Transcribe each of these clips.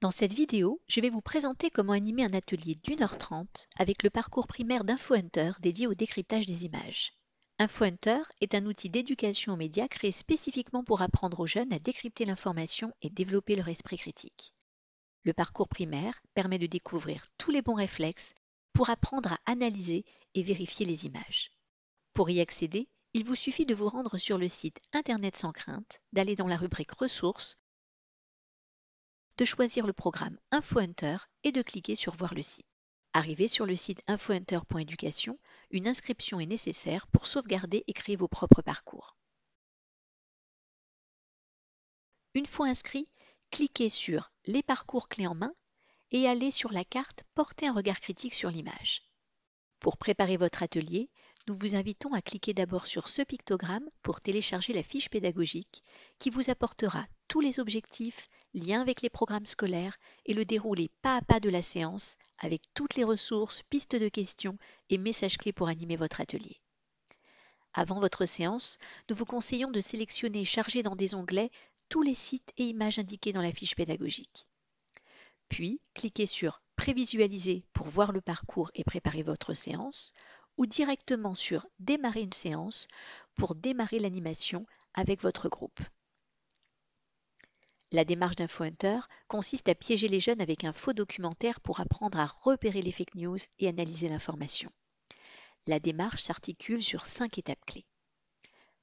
Dans cette vidéo, je vais vous présenter comment animer un atelier d'1h30 avec le parcours primaire d'InfoHunter dédié au décryptage des images. InfoHunter est un outil d'éducation aux médias créé spécifiquement pour apprendre aux jeunes à décrypter l'information et développer leur esprit critique. Le parcours primaire permet de découvrir tous les bons réflexes pour apprendre à analyser et vérifier les images. Pour y accéder, il vous suffit de vous rendre sur le site Internet sans crainte, d'aller dans la rubrique Ressources, de choisir le programme InfoHunter et de cliquer sur Voir le site. Arrivé sur le site infohunter.education, une inscription est nécessaire pour sauvegarder et créer vos propres parcours. Une fois inscrit, cliquez sur Les parcours clés en main et allez sur la carte Porter un regard critique sur l'image. Pour préparer votre atelier, nous vous invitons à cliquer d'abord sur ce pictogramme pour télécharger la fiche pédagogique qui vous apportera tous les objectifs, liens avec les programmes scolaires et le déroulé pas à pas de la séance avec toutes les ressources, pistes de questions et messages clés pour animer votre atelier. Avant votre séance, nous vous conseillons de sélectionner et charger dans des onglets tous les sites et images indiqués dans la fiche pédagogique. Puis, cliquez sur Prévisualiser pour voir le parcours et préparer votre séance, ou directement sur Démarrer une séance pour démarrer l'animation avec votre groupe. La démarche d'InfoHunter consiste à piéger les jeunes avec un faux documentaire pour apprendre à repérer les fake news et analyser l'information. La démarche s'articule sur 5 étapes clés.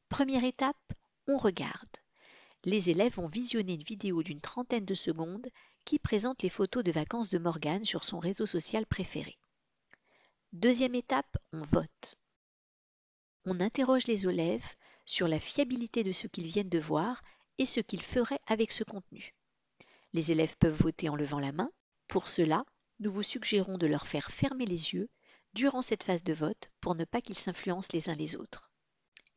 Première étape, on regarde. Les élèves vont visionner une vidéo d'une trentaine de secondes qui présente les photos de vacances de Morgane sur son réseau social préféré. Deuxième étape, on vote. On interroge les élèves sur la fiabilité de ce qu'ils viennent de voir et ce qu'ils feraient avec ce contenu. Les élèves peuvent voter en levant la main. Pour cela, nous vous suggérons de leur faire fermer les yeux durant cette phase de vote pour ne pas qu'ils s'influencent les uns les autres.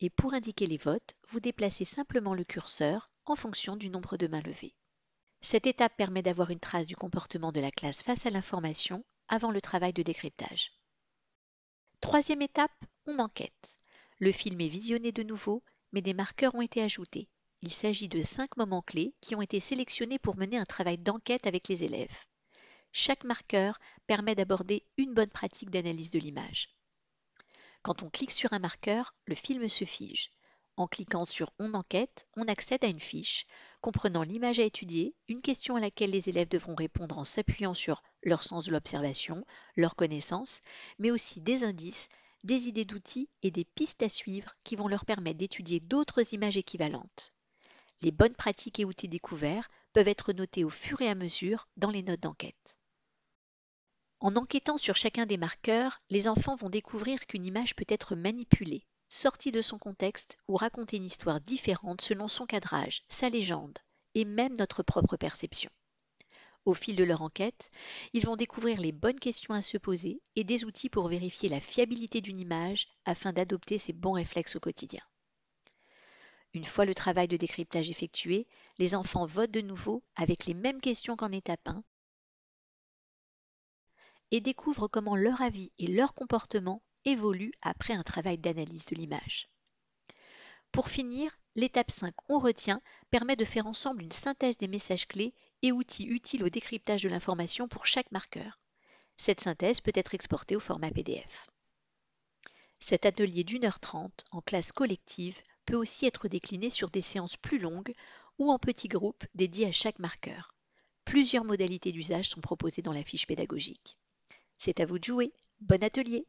Et pour indiquer les votes, vous déplacez simplement le curseur en fonction du nombre de mains levées. Cette étape permet d'avoir une trace du comportement de la classe face à l'information avant le travail de décryptage. Troisième étape, on enquête. Le film est visionné de nouveau, mais des marqueurs ont été ajoutés. Il s'agit de 5 moments clés qui ont été sélectionnés pour mener un travail d'enquête avec les élèves. Chaque marqueur permet d'aborder une bonne pratique d'analyse de l'image. Quand on clique sur un marqueur, le film se fige. En cliquant sur On enquête, on accède à une fiche comprenant l'image à étudier, une question à laquelle les élèves devront répondre en s'appuyant sur leur sens de l'observation, leurs connaissances, mais aussi des indices, des idées d'outils et des pistes à suivre qui vont leur permettre d'étudier d'autres images équivalentes. Les bonnes pratiques et outils découverts peuvent être notés au fur et à mesure dans les notes d'enquête. En enquêtant sur chacun des marqueurs, les enfants vont découvrir qu'une image peut être manipulée, sortie de son contexte ou raconter une histoire différente selon son cadrage, sa légende et même notre propre perception. Au fil de leur enquête, ils vont découvrir les bonnes questions à se poser et des outils pour vérifier la fiabilité d'une image afin d'adopter ces bons réflexes au quotidien. Une fois le travail de décryptage effectué, les enfants votent de nouveau avec les mêmes questions qu'en étape 1 et découvrent comment leur avis et leur comportement évoluent après un travail d'analyse de l'image. Pour finir, l'étape 5, on retient, permet de faire ensemble une synthèse des messages clés et outils utiles au décryptage de l'information pour chaque marqueur. Cette synthèse peut être exportée au format PDF. Cet atelier d'1h30 en classe collective peut aussi être décliné sur des séances plus longues ou en petits groupes dédiés à chaque marqueur. Plusieurs modalités d'usage sont proposées dans la fiche pédagogique. C'est à vous de jouer. Bon atelier!